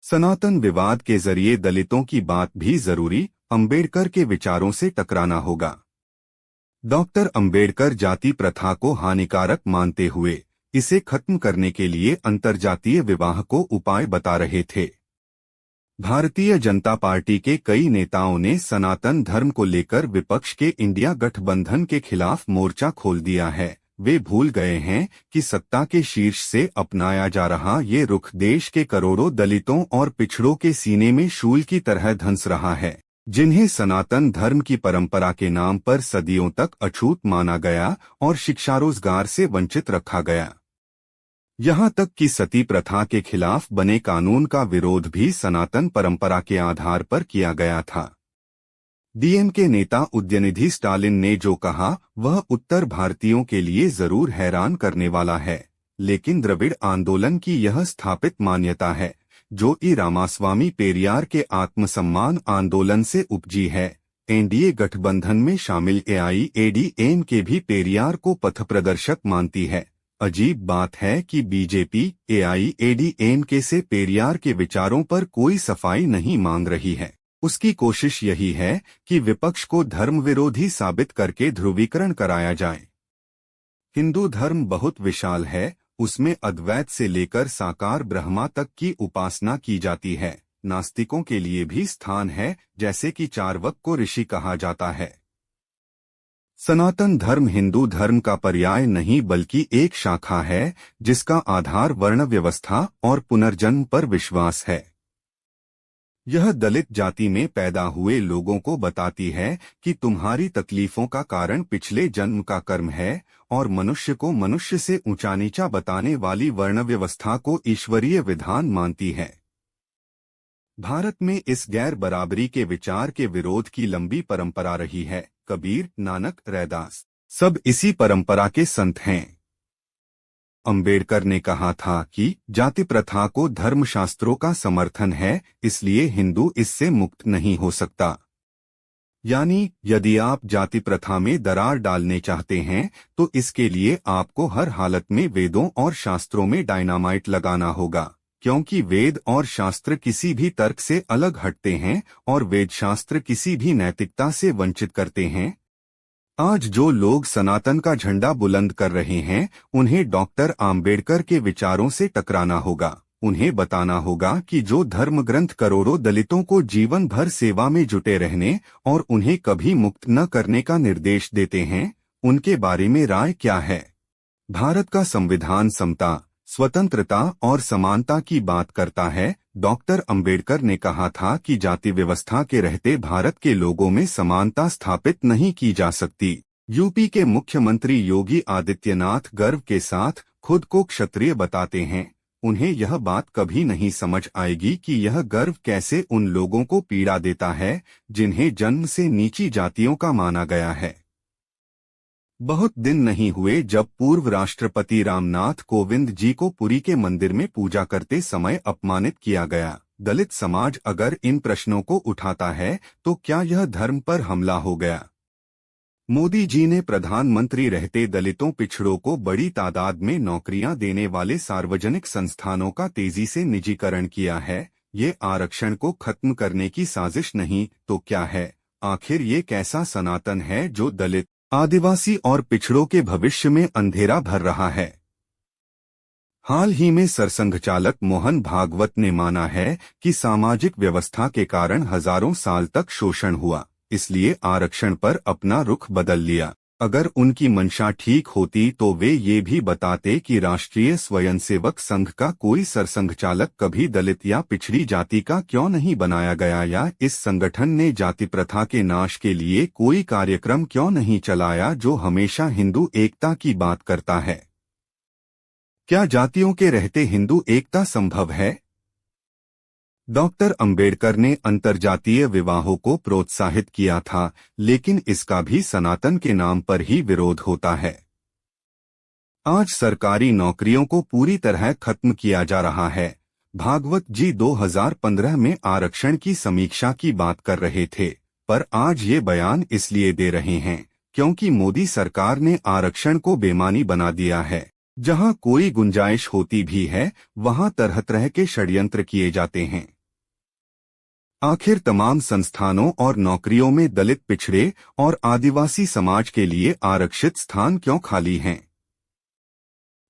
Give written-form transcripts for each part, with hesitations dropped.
सनातन विवाद के जरिए दलितों की बात भी जरूरी, अंबेडकर के विचारों से टकराना होगा। डॉक्टर अंबेडकर जाति प्रथा को हानिकारक मानते हुए इसे खत्म करने के लिए अंतर्जातीय विवाह को उपाय बता रहे थे। भारतीय जनता पार्टी के कई नेताओं ने सनातन धर्म को लेकर विपक्ष के इंडिया गठबंधन के खिलाफ मोर्चा खोल दिया है। वे भूल गए हैं कि सत्ता के शीर्ष से अपनाया जा रहा ये रुख देश के करोड़ों दलितों और पिछड़ों के सीने में शूल की तरह धंस रहा है, जिन्हें सनातन धर्म की परंपरा के नाम पर सदियों तक अछूत माना गया और शिक्षा रोजगार से वंचित रखा गया। यहाँ तक कि सती प्रथा के खिलाफ बने कानून का विरोध भी सनातन परंपरा के आधार पर किया गया था। डीएमके नेता उदयनिधि स्टालिन ने जो कहा वह उत्तर भारतीयों के लिए जरूर हैरान करने वाला है, लेकिन द्रविड़ आंदोलन की यह स्थापित मान्यता है जो ई रामास्वामी पेरियार के आत्मसम्मान आंदोलन से उपजी है। एनडीए गठबंधन में शामिल एआईएडीएमके भी पेरियार को पथप्रदर्शक मानती है। अजीब बात है कि बीजेपी एआईएडीएमके से पेरियार के विचारों पर कोई सफाई नहीं मांग रही है। उसकी कोशिश यही है कि विपक्ष को धर्म विरोधी साबित करके ध्रुवीकरण कराया जाए। हिंदू धर्म बहुत विशाल है, उसमें अद्वैत से लेकर साकार ब्रह्मा तक की उपासना की जाती है। नास्तिकों के लिए भी स्थान है, जैसे कि चार्वक को ऋषि कहा जाता है। सनातन धर्म हिंदू धर्म का पर्याय नहीं बल्कि एक शाखा है जिसका आधार वर्ण व्यवस्था और पुनर्जन्म पर विश्वास है। यह दलित जाति में पैदा हुए लोगों को बताती है कि तुम्हारी तकलीफों का कारण पिछले जन्म का कर्म है और मनुष्य को मनुष्य से ऊंचा नीचा बताने वाली वर्ण व्यवस्था को ईश्वरीय विधान मानती है। भारत में इस गैर बराबरी के विचार के विरोध की लंबी परंपरा रही है। कबीर, नानक, रैदास सब इसी परंपरा के संत हैं। अंबेडकर ने कहा था कि जाति प्रथा को धर्मशास्त्रों का समर्थन है, इसलिए हिंदू इससे मुक्त नहीं हो सकता। यानी यदि आप जाति प्रथा में दरार डालने चाहते हैं तो इसके लिए आपको हर हालत में वेदों और शास्त्रों में डायनामाइट लगाना होगा, क्योंकि वेद और शास्त्र किसी भी तर्क से अलग हटते हैं और वेद शास्त्र किसी भी नैतिकता से वंचित करते हैं। आज जो लोग सनातन का झंडा बुलंद कर रहे हैं उन्हें डॉक्टर आम्बेडकर के विचारों से टकराना होगा। उन्हें बताना होगा कि जो धर्म ग्रंथ करोड़ों दलितों को जीवन भर सेवा में जुटे रहने और उन्हें कभी मुक्त न करने का निर्देश देते हैं, उनके बारे में राय क्या है। भारत का संविधान समता, स्वतंत्रता और समानता की बात करता है। डॉक्टर अंबेडकर ने कहा था कि जाति व्यवस्था के रहते भारत के लोगों में समानता स्थापित नहीं की जा सकती। यूपी के मुख्यमंत्री योगी आदित्यनाथ गर्व के साथ खुद को क्षत्रिय बताते हैं। उन्हें यह बात कभी नहीं समझ आएगी कि यह गर्व कैसे उन लोगों को पीड़ा देता है जिन्हें जन्म से नीची जातियों का माना गया है। बहुत दिन नहीं हुए जब पूर्व राष्ट्रपति रामनाथ कोविंद जी को पुरी के मंदिर में पूजा करते समय अपमानित किया गया। दलित समाज अगर इन प्रश्नों को उठाता है तो क्या यह धर्म पर हमला हो गया? मोदी जी ने प्रधानमंत्री रहते दलितों पिछड़ों को बड़ी तादाद में नौकरियां देने वाले सार्वजनिक संस्थानों का तेजी से निजीकरण किया है। ये आरक्षण को खत्म करने की साजिश नहीं तो क्या है? आखिर ये कैसा सनातन है जो दलित, आदिवासी और पिछड़ों के भविष्य में अंधेरा भर रहा है? हाल ही में सरसंघचालक मोहन भागवत ने माना है कि सामाजिक व्यवस्था के कारण हजारों साल तक शोषण हुआ, इसलिए आरक्षण पर अपना रुख बदल लिया। अगर उनकी मंशा ठीक होती तो वे ये भी बताते कि राष्ट्रीय स्वयंसेवक संघ का कोई सरसंघचालक कभी दलित या पिछड़ी जाति का क्यों नहीं बनाया गया, या इस संगठन ने जाति प्रथा के नाश के लिए कोई कार्यक्रम क्यों नहीं चलाया जो हमेशा हिंदू एकता की बात करता है। क्या जातियों के रहते हिंदू एकता संभव है? डॉक्टर अंबेडकर ने अंतर्जातीय विवाहों को प्रोत्साहित किया था, लेकिन इसका भी सनातन के नाम पर ही विरोध होता है। आज सरकारी नौकरियों को पूरी तरह खत्म किया जा रहा है। भागवत जी 2015 में आरक्षण की समीक्षा की बात कर रहे थे, पर आज ये बयान इसलिए दे रहे हैं क्योंकि मोदी सरकार ने आरक्षण को बेमानी बना दिया है। जहां कोई गुंजाइश होती भी है वहां तरह तरह के षड्यंत्र किए जाते हैं। आखिर तमाम संस्थानों और नौकरियों में दलित, पिछड़े और आदिवासी समाज के लिए आरक्षित स्थान क्यों खाली हैं?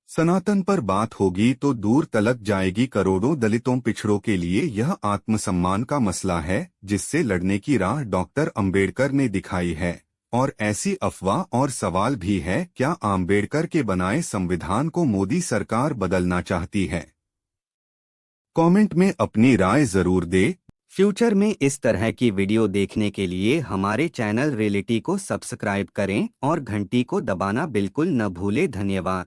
सनातन पर बात होगी तो दूर तलक जाएगी। करोड़ों दलितों, पिछड़ों के लिए यह आत्मसम्मान का मसला है जिससे लड़ने की राह डॉक्टर अंबेडकर ने दिखाई है। और ऐसी अफवाह और सवाल भी है, क्या अंबेडकर के बनाए संविधान को मोदी सरकार बदलना चाहती है? कमेंट में अपनी राय जरूर दे। फ्यूचर में इस तरह की वीडियो देखने के लिए हमारे चैनल रियलिटी को सब्सक्राइब करें और घंटी को दबाना बिल्कुल न भूलें। धन्यवाद।